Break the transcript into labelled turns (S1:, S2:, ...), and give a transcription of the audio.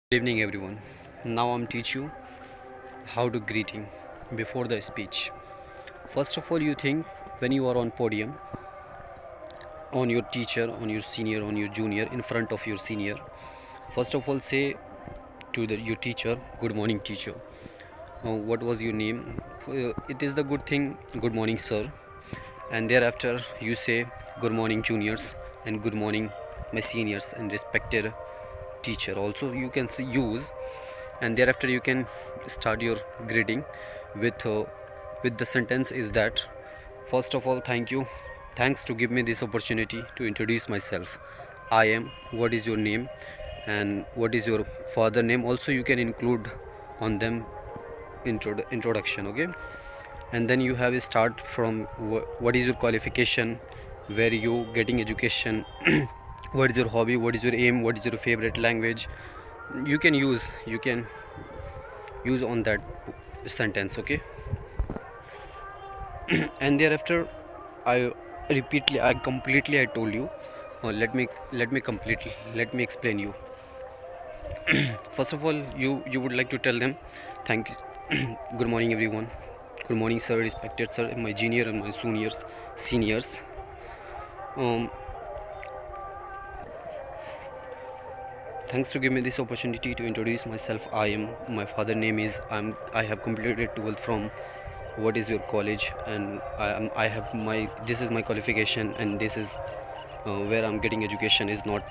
S1: Good evening everyone. Now I'm teach you how to greeting before the speech. First of all, you think when you are on podium, on your teacher, on your senior, on your junior, in front of your senior. First of all, say to your teacher, "Good morning, teacher. What was your name?" It is the good thing, "Good morning, sir." And thereafter, you say, "Good morning, juniors," and "Good morning, my seniors and respected teacher." Also, you can use, and thereafter you can start your greeting with the sentence is that, first of all, thanks to give me this opportunity to introduce myself. I am, what is your name, and what is your father name. Also, you can include on them introduction. Okay, and then you have a start from what is your qualification, where you getting education, what is your hobby, what is your aim, what is your favorite language. You can use on that sentence. Okay, and thereafter, I told you. Let me explain you. First of all, you would like to tell them, thank you. Good morning everyone. Good morning, sir, respected sir, my junior and my seniors. um, Thanks to give me this opportunity to introduce myself. My father name is, I have completed 12th from what is your college, and I have my, this is my qualification, and this is where I'm getting education is not